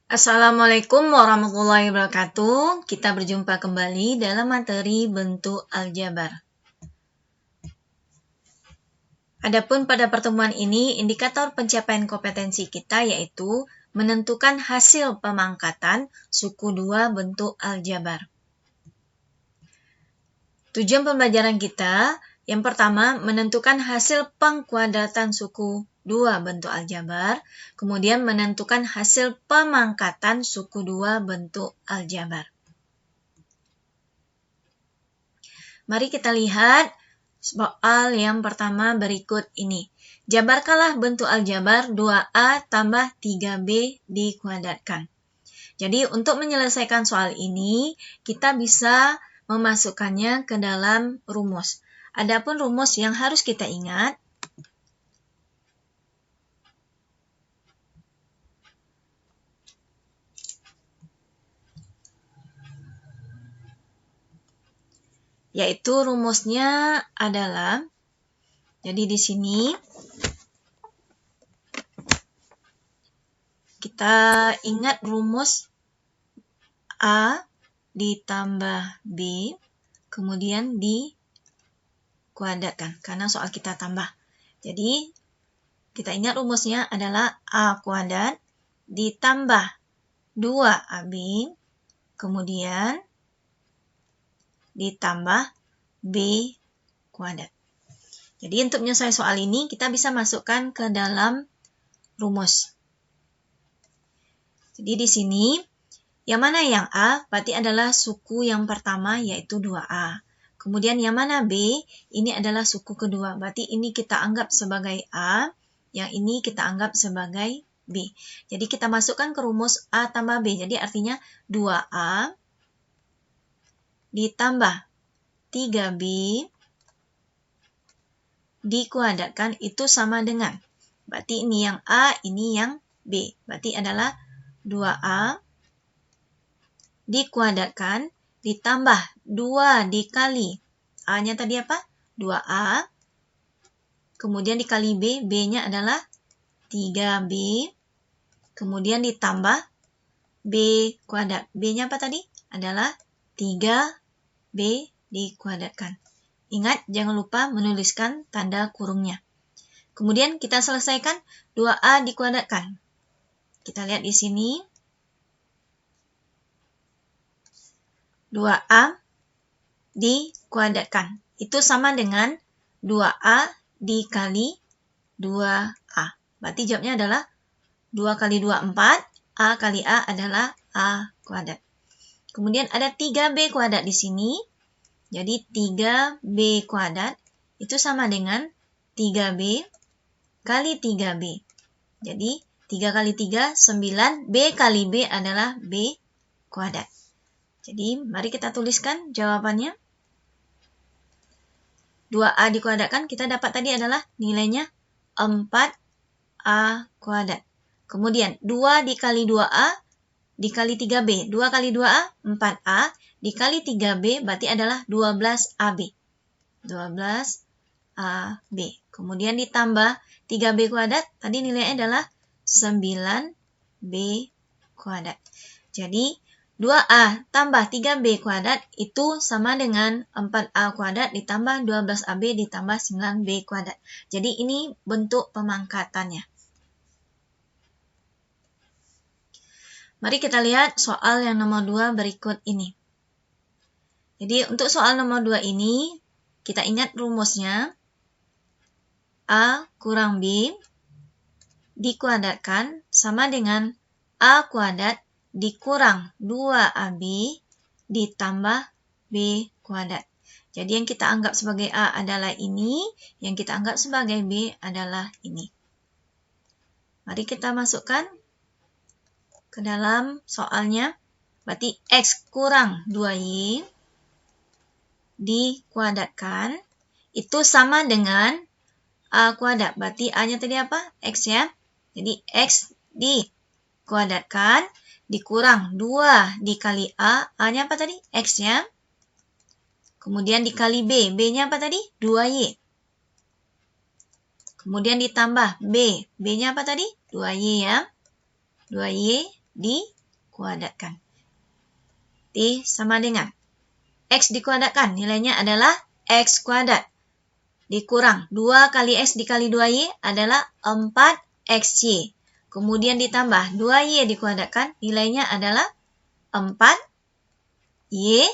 Assalamualaikum warahmatullahi wabarakatuh. Kita berjumpa kembali dalam materi bentuk aljabar. Adapun pada pertemuan ini, indikator pencapaian kompetensi kita yaitu menentukan hasil pemangkatan suku 2 bentuk aljabar. Tujuan pembelajaran kita, yang pertama menentukan hasil pengkuadratan suku 2 bentuk aljabar, kemudian menentukan hasil pemangkatan suku 2 bentuk aljabar. Mari kita lihat soal yang pertama berikut ini. Jabarkanlah bentuk aljabar 2A tambah 3B dikuadratkan. Jadi untuk menyelesaikan soal ini, kita bisa memasukkannya ke dalam rumus. Adapun rumus yang harus kita ingat, yaitu rumusnya adalah, jadi di sini kita ingat rumus A ditambah B, kemudian dikuadratkan, karena soal kita tambah. Jadi, kita ingat rumusnya adalah A kuadrat ditambah 2AB, kemudian ditambah B kuadrat. Jadi, untuk menyelesaikan soal ini, kita bisa masukkan ke dalam rumus. Jadi, di sini, yang mana yang A berarti adalah suku yang pertama yaitu 2A. Kemudian yang mana B, ini adalah suku kedua. Berarti ini kita anggap sebagai A, yang ini kita anggap sebagai B. Jadi kita masukkan ke rumus A tambah B. Jadi artinya 2A ditambah 3B dikuadratkan itu sama dengan. Berarti ini yang A, ini yang B. Berarti adalah 2A dikuadratkan ditambah 2 dikali A-nya tadi apa? 2A. Kemudian dikali B, B-nya adalah 3B. Kemudian ditambah B kuadrat. B-nya apa tadi? Adalah 3B dikuadratkan. Ingat, jangan lupa menuliskan tanda kurungnya. Kemudian kita selesaikan 2A dikuadratkan. Kita lihat di sini. 2A dikuadratkan. Itu sama dengan 2A dikali 2A. Berarti jawabnya adalah 2 kali 2, 4. A kali A adalah A kuadrat. Kemudian ada 3B kuadrat di sini. Jadi 3B kuadrat itu sama dengan 3B kali 3B. Jadi 3 kali 3, 9. B kali B adalah B kuadrat. Jadi, mari kita tuliskan jawabannya. 2A dikuadratkan, kita dapat tadi adalah nilainya 4A kuadrat. Kemudian, 2 dikali 2A dikali 3B. 2 kali 2A, 4A. Dikali 3B, berarti adalah 12AB. 12AB. Kemudian ditambah 3B kuadrat, tadi nilainya adalah 9B kuadrat. Jadi, 2A tambah 3B kuadrat itu sama dengan 4A kuadrat ditambah 12AB ditambah 9B kuadrat. Jadi ini bentuk pemangkatannya. Mari kita lihat soal yang nomor 2 berikut ini. Jadi untuk soal nomor 2 ini, kita ingat rumusnya. A kurang B dikuadratkan sama dengan A kuadrat dikurang 2AB ditambah B kuadrat. Jadi yang kita anggap sebagai A adalah ini, yang kita anggap sebagai B adalah ini. Mari kita masukkan ke dalam soalnya. Berarti X kurang 2Y dikuadratkan itu sama dengan A kuadrat. Berarti A-nya tadi apa? X ya. Jadi X dikuadratkan dikurang 2 dikali A. A-nya apa tadi? X ya. Kemudian dikali B. B-nya apa tadi? 2Y. Kemudian ditambah B. B-nya apa tadi? 2Y ya. 2Y dikuadratkan. Sama dengan X dikuadratkan, nilainya adalah X kuadrat. Dikurang 2 kali X dikali 2Y adalah 4XY. Kemudian ditambah 2Y dikuadratkan, nilainya adalah 4Y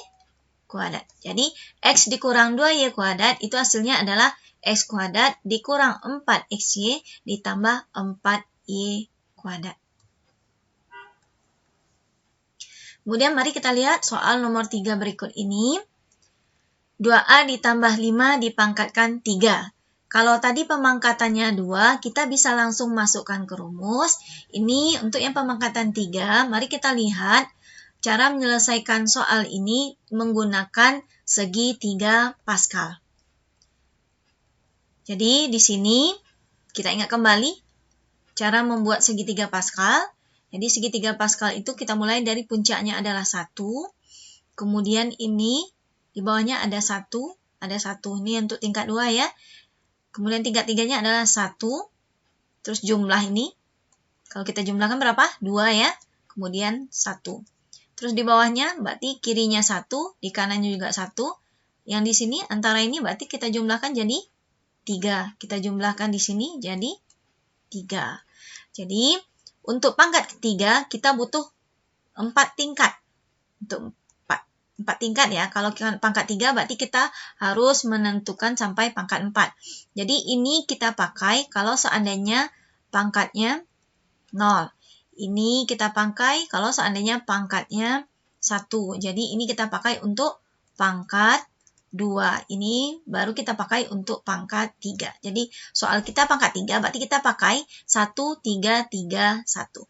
kuadrat. Jadi, X dikurang 2Y kuadrat itu hasilnya adalah X kuadrat dikurang 4XY ditambah 4Y kuadrat. Kemudian mari kita lihat soal nomor 3 berikut ini. 2A ditambah 5 dipangkatkan 3. Kalau tadi pemangkatannya 2, kita bisa langsung masukkan ke rumus. Ini untuk yang pemangkatan 3, mari kita lihat cara menyelesaikan soal ini menggunakan segi 3 Pascal. Jadi di sini kita ingat kembali cara membuat segi 3 Pascal. Jadi segi 3 Pascal itu kita mulai dari puncaknya adalah 1. Kemudian ini di bawahnya ada 1. Ini untuk tingkat 2 ya. Kemudian tingkat 3-nya adalah 1. Terus jumlah ini. Kalau kita jumlahkan berapa? 2 ya. Kemudian 1. Terus di bawahnya berarti kirinya 1. Di kanannya juga 1. Yang di sini antara ini berarti kita jumlahkan jadi 3. Kita jumlahkan di sini jadi 3. Jadi untuk pangkat ketiga, kita butuh 4 tingkat. Untuk 4 tingkat ya. Kalau pangkat 3, berarti kita harus menentukan sampai pangkat 4. Jadi ini kita pakai kalau seandainya pangkatnya 0. Ini kita pakai kalau seandainya pangkatnya 1. Jadi ini kita pakai untuk pangkat 2. Ini baru kita pakai untuk pangkat 3. Jadi soal kita pangkat 3, berarti kita pakai 1, 3, 3, 1.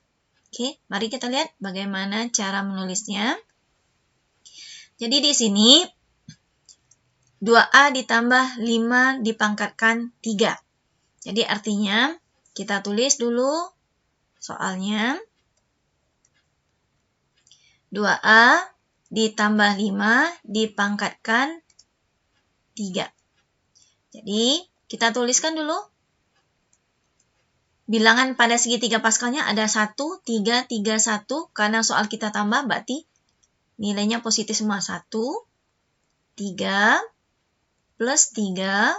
Oke, mari kita lihat bagaimana cara menulisnya. Jadi di sini 2A ditambah 5 dipangkatkan 3. Jadi artinya kita tulis dulu soalnya. 2A ditambah 5 dipangkatkan 3. Jadi, kita tuliskan dulu. Bilangan pada segi 3 Pascalnya ada 1, 3, 3, 1. Karena soal kita tambah, berarti nilainya positif semua. 1, 3, plus 3,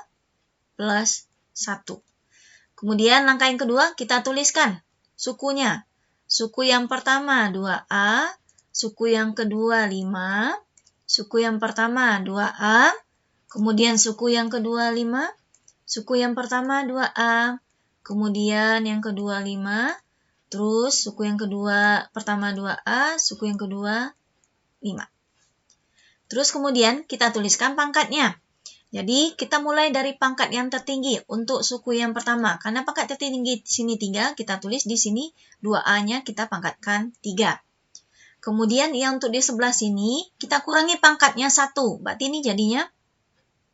plus 1. Kemudian langkah yang kedua, kita tuliskan sukunya. Suku yang pertama 2A, suku yang kedua 5, suku yang pertama 2A, kemudian suku yang kedua 5, suku yang pertama 2A, kemudian yang kedua 5, terus suku yang kedua pertama 2A, suku yang kedua 5. Terus kemudian kita tuliskan pangkatnya. Jadi kita mulai dari pangkat yang tertinggi untuk suku yang pertama. Karena pangkat tertinggi di sini 3, kita tulis di sini 2A-nya kita pangkatkan 3. Kemudian yang untuk di sebelah sini kita kurangi pangkatnya 1. Berarti ini jadinya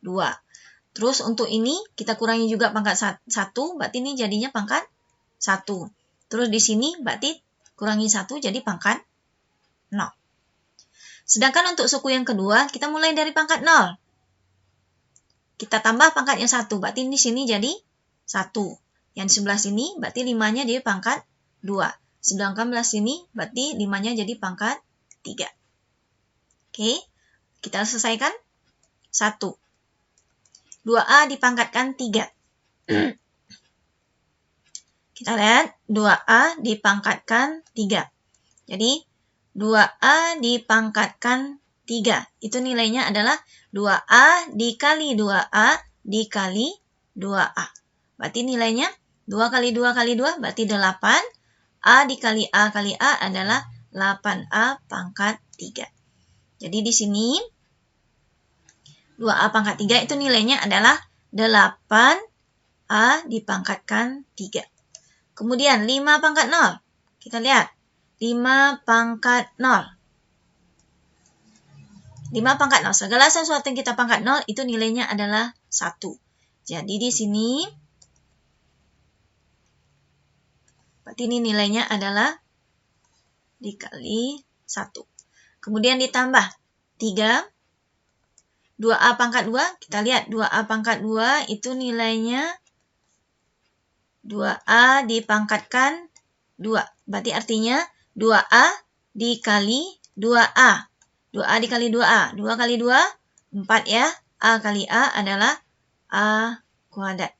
2. Terus untuk ini kita kurangi juga pangkat 1, berarti ini jadinya pangkat 1. Terus di sini berarti kurangi 1 jadi pangkat 0. Sedangkan untuk suku yang kedua kita mulai dari pangkat 0. Kita tambah pangkatnya 1, berarti di sini jadi 1. Yang di sebelah sini berarti 5-nya jadi pangkat 2. Sedangkan belah sini berarti 5-nya jadi pangkat 3. Oke, kita selesaikan. 1. 2A dipangkatkan 3. Kita lihat 2A dipangkatkan 3. Jadi 2A dipangkatkan 3. Itu nilainya adalah 2A dikali 2A dikali 2A. Berarti nilainya 2 kali 2 kali 2 berarti 8. A dikali A kali A adalah 8A pangkat 3. Jadi di sini 2A pangkat 3 itu nilainya adalah 8A dipangkatkan 3. Kemudian 5 pangkat 0. Kita lihat. 5 pangkat 0. 5 pangkat 0. Segala sesuatu yang kita pangkat 0 itu nilainya adalah 1. Jadi di sini berarti ini nilainya adalah dikali 1. Kemudian ditambah 3. 2A pangkat 2, kita lihat 2A pangkat 2 itu nilainya 2A dipangkatkan 2. Berarti artinya 2A dikali 2A. 2A dikali 2A. 2 kali 2, 4 ya. A kali A adalah A kuadrat.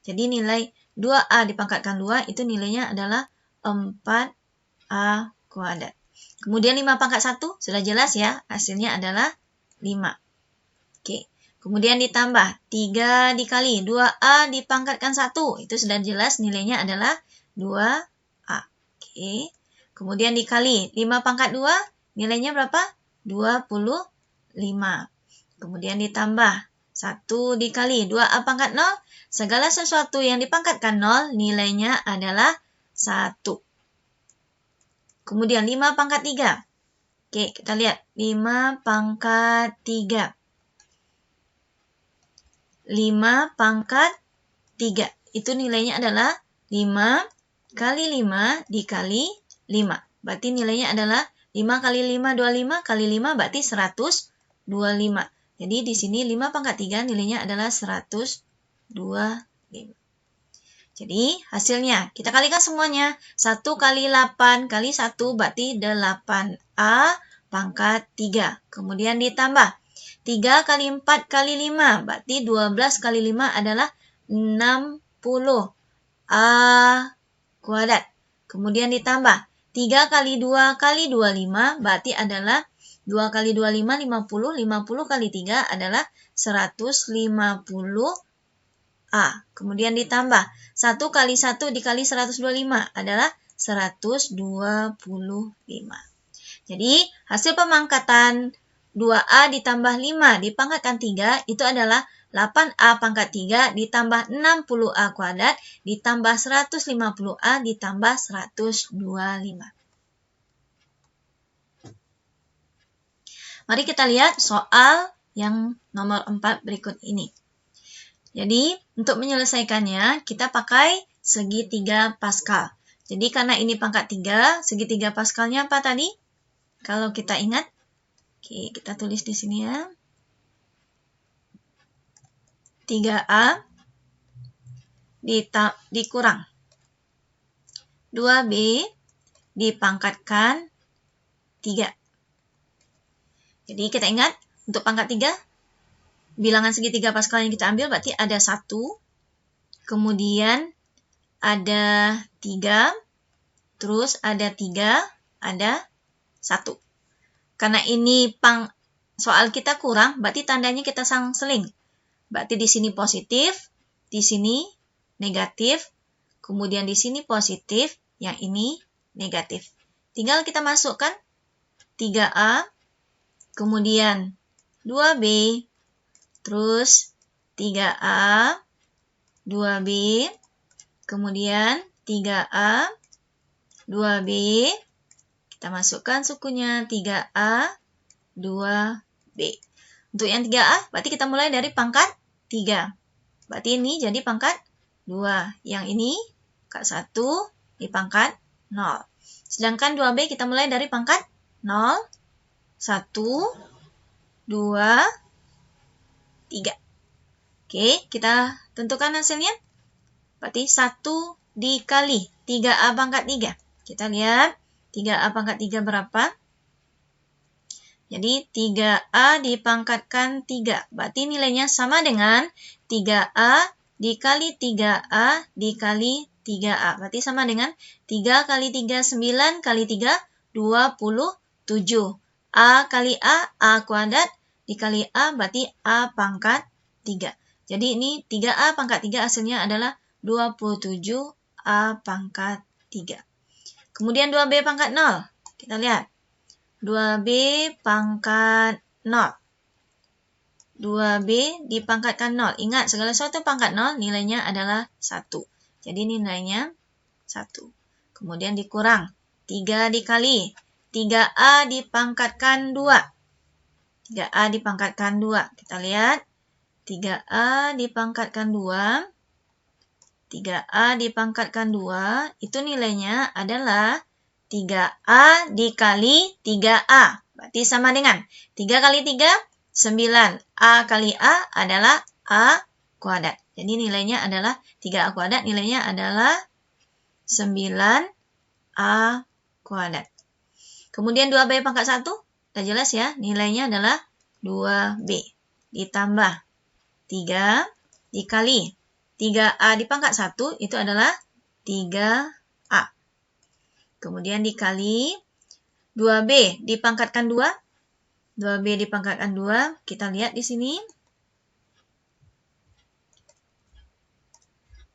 Jadi nilai 2A dipangkatkan 2 itu nilainya adalah 4A kuadrat. Kemudian 5 pangkat 1, sudah jelas ya, hasilnya adalah 5. Oke. Kemudian ditambah 3 dikali 2A dipangkatkan 1, itu sudah jelas nilainya adalah 2A. Oke. Kemudian dikali 5 pangkat 2, nilainya berapa? 25. Kemudian ditambah 1 dikali 2A pangkat 0, segala sesuatu yang dipangkatkan 0, nilainya adalah 1. Kemudian 5 pangkat 3. Oke, kita lihat. 5 pangkat 3. 5 pangkat 3. Itu nilainya adalah 5 kali 5 dikali 5. Berarti nilainya adalah 5 kali 5, 25 kali 5 berarti 125. Jadi di sini 5 pangkat 3 nilainya adalah 125. Jadi hasilnya kita kalikan semuanya. 1 kali 8 kali 1 berarti 8A pangkat 3. Kemudian ditambah 3 kali 4 kali 5 berarti 12 kali 5 adalah 60A kuadrat. Kemudian ditambah 3 kali 2 kali 25 berarti adalah 2 kali 25, 50. 50 kali 3 adalah 150A. Kemudian ditambah 1 kali 1 dikali 125 adalah 125. Jadi hasil pemangkatan 2A ditambah 5 dipangkatkan 3 itu adalah 8A pangkat 3 ditambah 60A kuadrat ditambah 150A ditambah 125. Mari kita lihat soal yang nomor 4 berikut ini. Jadi, untuk menyelesaikannya, kita pakai segitiga Pascal. Jadi, karena ini pangkat 3, segitiga Pascalnya apa tadi? Kalau kita ingat, oke, kita tulis di sini ya. 3A dikurang 2B dipangkatkan 3. Jadi kita ingat, untuk pangkat 3, bilangan segitiga Pascal yang kita ambil berarti ada 1, kemudian ada 3, terus ada 3, ada 1. Karena ini soal kita kurang, berarti tandanya kita seling. Berarti di sini positif, di sini negatif, kemudian di sini positif, yang ini negatif. Tinggal kita masukkan 3A, kemudian 2B, terus 3A, 2B, kemudian 3A, 2B, kita masukkan sukunya 3A, 2B. Untuk yang 3A, berarti kita mulai dari pangkat 3. Berarti ini jadi pangkat 2. Yang ini, pangkat 1, di pangkat 0. Sedangkan 2B kita mulai dari pangkat 0, 1, 2, 3. Oke, kita tentukan hasilnya. Berarti 1 dikali 3A pangkat 3. Kita lihat 3A pangkat 3 berapa? Jadi 3A dipangkatkan 3. Berarti nilainya sama dengan 3A dikali 3A dikali 3A. Berarti sama dengan 3 kali 3, 9 kali 3, 27. A kali A kuadrat, dikali A berarti A pangkat 3. Jadi ini 3A pangkat 3 hasilnya adalah 27 A pangkat 3. Kemudian 2B pangkat 0. Kita lihat. 2B pangkat 0. 2B dipangkatkan 0. Ingat, segala sesuatu pangkat 0 nilainya adalah 1. Jadi nilainya 1. Kemudian dikurang. 3 dikali 3A dipangkatkan 2. 3A dipangkatkan 2. Kita lihat. 3A dipangkatkan 2. 3A dipangkatkan 2. Itu nilainya adalah 3A dikali 3A. Berarti sama dengan 3 kali 3, 9. A kali A adalah A kuadrat. Jadi nilainya adalah 3A kuadrat. Nilainya adalah 9A kuadrat. Kemudian 2B pangkat 1, udah jelas ya, nilainya adalah 2B. Ditambah 3 dikali 3A di pangkat 1 itu adalah 3A. Kemudian dikali 2B dipangkatkan 2. 2B dipangkatkan 2, kita lihat di sini.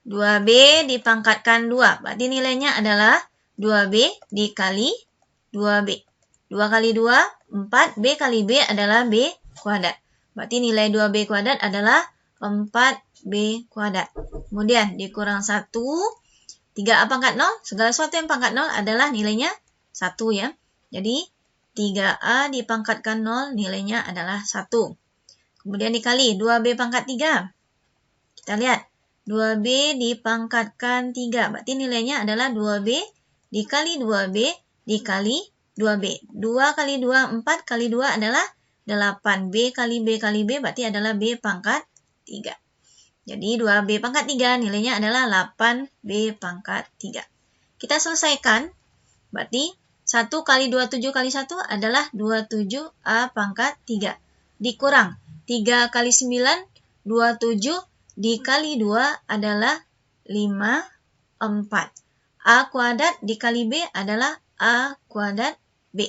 2B dipangkatkan 2, berarti nilainya adalah 2B dikali 2B. 2 kali 2, 4. B kali B adalah B kuadrat. Berarti nilai 2B kuadrat adalah 4B kuadrat. Kemudian dikurang 1, 3A pangkat 0. Segala sesuatu yang pangkat 0 adalah nilainya 1 ya. Jadi 3A dipangkatkan 0 nilainya adalah 1. Kemudian dikali 2B pangkat 3. Kita lihat. 2B dipangkatkan 3. Berarti nilainya adalah 2B dikali 2B dikali 2B. 2 kali 2, 4 kali 2 adalah 8. B kali B kali B berarti adalah B pangkat 3. Jadi 2B pangkat 3 nilainya adalah 8B pangkat 3. Kita selesaikan. Berarti 1 kali 27 kali 1 adalah 27A pangkat 3. Dikurang 3 kali 9, 27 dikali 2 adalah 54. A kuadrat dikali B adalah A kuadrat B.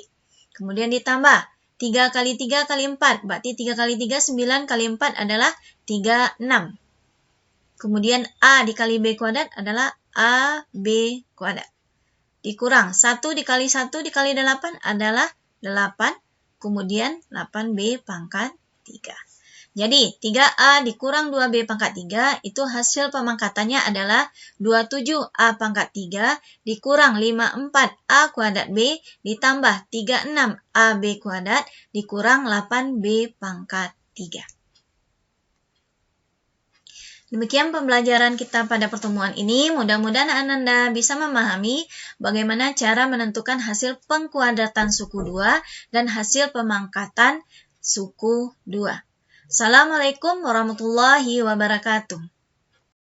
Kemudian ditambah 3 kali 3 kali 4. Berarti 3 kali 3, 9 kali 4 adalah 36. Kemudian A dikali B kuadrat adalah AB kuadrat. Dikurang 1 dikali 1 dikali 8 adalah 8. Kemudian 8B pangkat 3. Jadi 3A dikurang 2B pangkat 3 itu hasil pemangkatannya adalah 27A pangkat 3 dikurang 54A kuadrat B ditambah 36AB kuadrat dikurang 8B pangkat 3. Demikian pembelajaran kita pada pertemuan ini. Mudah-mudahan Ananda bisa memahami bagaimana cara menentukan hasil pengkuadratan suku 2 dan hasil pemangkatan suku 2. Assalamualaikum warahmatullahi wabarakatuh.